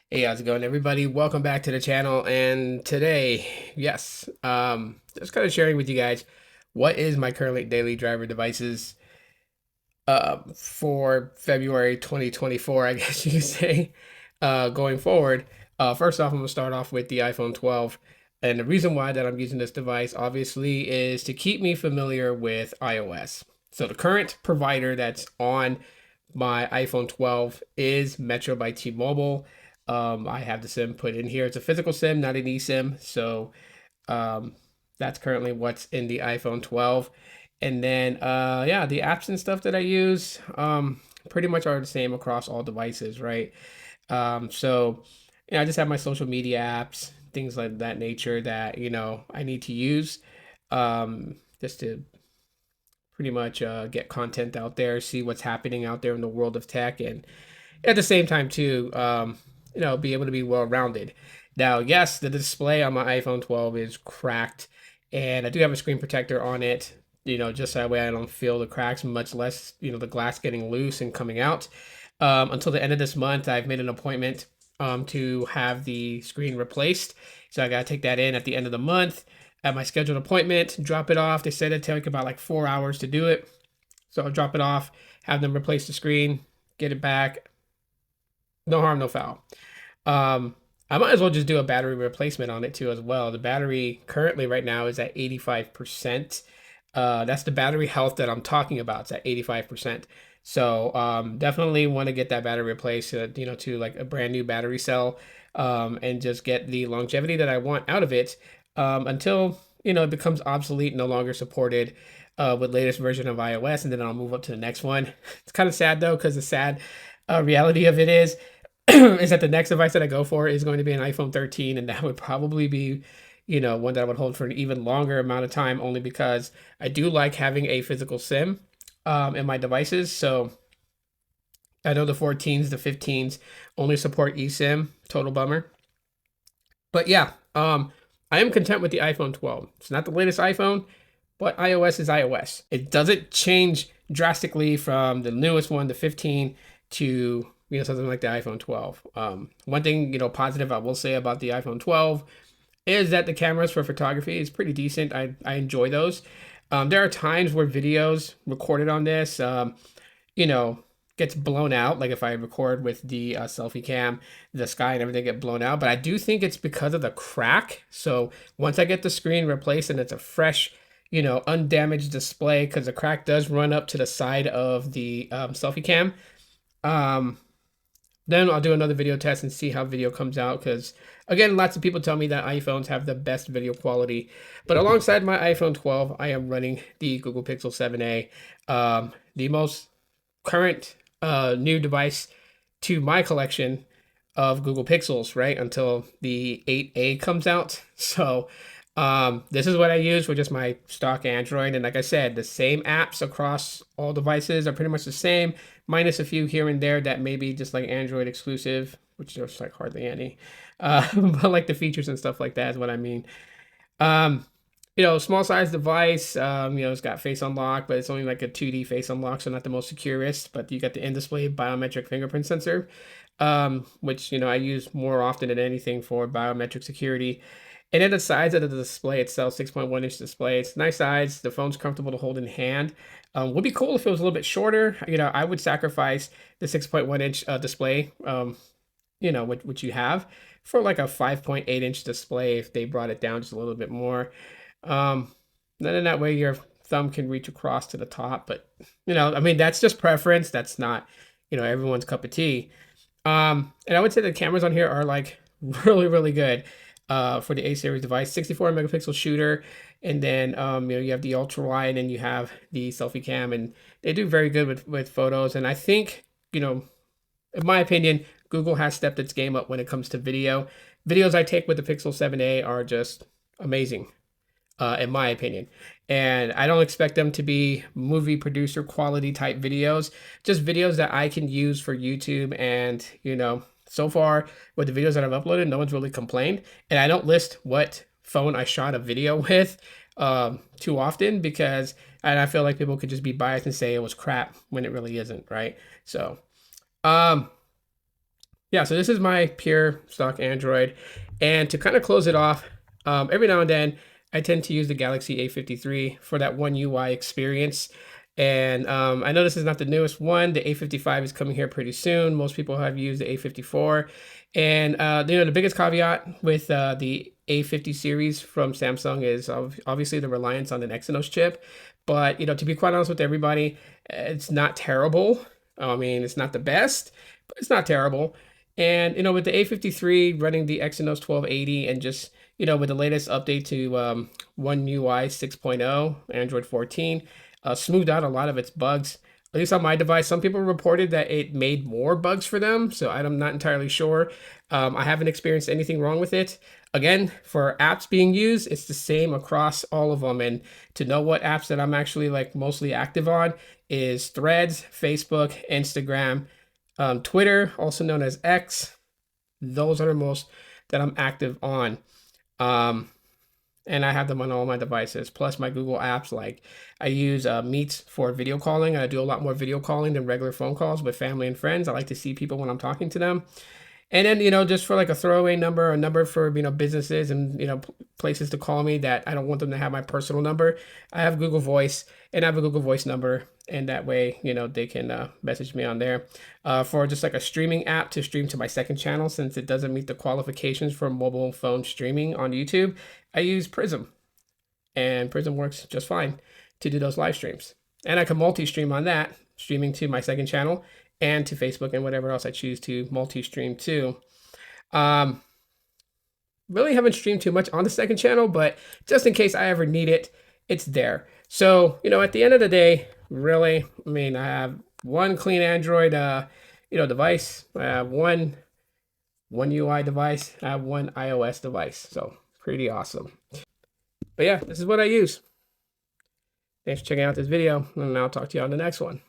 Hey, how's it going, everybody? Welcome back to the channel. And today, yes, just kind of sharing with you guys what is my currently daily driver devices for February 2024, I guess you could say, going forward. First off, I'm gonna start off with the iPhone 12. And the reason why that I'm using this device, obviously, is to keep me familiar with iOS. So the current provider that's on my iPhone 12 is Metro by T-Mobile. I have the SIM put in here. It's a physical SIM, not an eSIM. So um, that's currently what's in the iPhone 12. And then, yeah, the apps and stuff that I use pretty much are the same across all devices, right? So, I just have my social media apps, things like that nature that, I need to use just to pretty much get content out there, see what's happening out there in the world of tech, and at the same time too, be able to be well rounded. Now, yes, the display on my iPhone 12 is cracked, and I do have a screen protector on it. Just that way I don't feel the cracks, much less the glass getting loose and coming out. Until the end of this month, I've made an appointment to have the screen replaced. So I gotta take that in at the end of the month at my scheduled appointment, drop it off. They said it'd take about like 4 hours to do it. So I'll drop it off, have them replace the screen, get it back. No harm, no foul. Um, I might as well just do a battery replacement on it too as well. The battery currently right now is at 85%. That's the battery health that I'm talking about. It's at 85%. So definitely want to get that battery replaced, to like a brand new battery cell, and just get the longevity that I want out of it until it becomes obsolete, no longer supported with latest version of iOS, and then I'll move up to the next one. It's kind of sad though, because the sad reality of it is is that the next device that I go for is going to be an iPhone 13, and that would probably be, one that I would hold for an even longer amount of time, only because I do like having a physical SIM in my devices. So I know the 14s, the 15s only support eSIM. Total bummer. But yeah, I am content with the iPhone 12. It's not the latest iPhone, but iOS is iOS. It doesn't change drastically from the newest one, the 15, to something like the iPhone 12. One thing positive I will say about the iPhone 12 is that the cameras for photography is pretty decent. I enjoy those. There are times where videos recorded on this, you know, gets blown out. Like if I record with the selfie cam, the sky and everything get blown out. But I do think it's because of the crack. So once I get the screen replaced and it's a fresh, undamaged display, because the crack does run up to the side of the selfie cam. Um, then I'll do another video test and see how video comes out. Because again, lots of people tell me that iPhones have the best video quality. But alongside my iPhone 12, I am running the Google Pixel 7a, the most current new device to my collection of Google Pixels, right? Until the 8A comes out. So this is what I use for just my stock Android. And like I said, the same apps across all devices are pretty much the same, minus a few here and there that may be just like Android exclusive, which there's like hardly any. But like the features and stuff like that is what I mean. Um, small size device. It's got face unlock, but it's only like a 2D face unlock, so not the most securest. But you got the in-display biometric fingerprint sensor, which I use more often than anything for biometric security. And then the size of the display itself, 6.1-inch display. It's nice size. The phone's comfortable to hold in hand. Would be cool if it was a little bit shorter. I would sacrifice the 6.1-inch display, which you have, for like a 5.8-inch display if they brought it down just a little bit more. Then in that way your thumb can reach across to the top. But I mean, that's just preference. That's not everyone's cup of tea. And I would say the cameras on here are like really, really good for the A series device. 64 megapixel shooter, and then you have the ultra wide, and you have the selfie cam, and they do very good with photos. And I think in my opinion, Google has stepped its game up when it comes to video. Videos I take with the Pixel 7a are just amazing, in my opinion. And I don't expect them to be movie producer quality type videos, just videos that I can use for YouTube. And, so far with the videos that I've uploaded, no one's really complained. And I don't list what phone I shot a video with too often, because and I feel like people could just be biased and say it was crap when it really isn't, right? So, yeah, yeah, so this is my pure stock Android. And to kind of close it off, every now and then I tend to use the Galaxy A53 for that one UI experience. And I know this is not the newest one. The A55 is coming here pretty soon. Most people have used the A54. And the biggest caveat with the A50 series from Samsung is obviously the reliance on an Exynos chip. But to be quite honest with everybody, it's not terrible. I mean, it's not the best, but it's not terrible. And with the A53 running the Exynos 1280 and just with the latest update to One UI 6.0, Android 14, smoothed out a lot of its bugs. At least on my device, some people reported that it made more bugs for them, so I'm not entirely sure. I haven't experienced anything wrong with it. Again, for apps being used, it's the same across all of them. And to know what apps that I'm actually like mostly active on is Threads, Facebook, Instagram, Twitter, also known as X. Those are the most that I'm active on. And I have them on all my devices, plus my Google apps. Like I use Meets for video calling. I do a lot more video calling than regular phone calls with family and friends. I like to see people when I'm talking to them. And then, just for like a throwaway number, a number for, businesses and, places to call me that I don't want them to have my personal number, I have Google Voice and I have a Google Voice number. And that way, they can message me on there. For just like a streaming app to stream to my second channel, since it doesn't meet the qualifications for mobile phone streaming on YouTube, I use Prism. And Prism works just fine to do those live streams. And I can multi-stream on that, streaming to my second channel and to Facebook and whatever else I choose to multi-stream to. Really haven't streamed too much on the second channel, but just in case I ever need it, it's there. So, at the end of the day, really, I mean, I have one clean Android, device. I have one UI device. I have one iOS device. So pretty awesome. But yeah, this is what I use. Thanks for checking out this video, and I'll talk to you on the next one.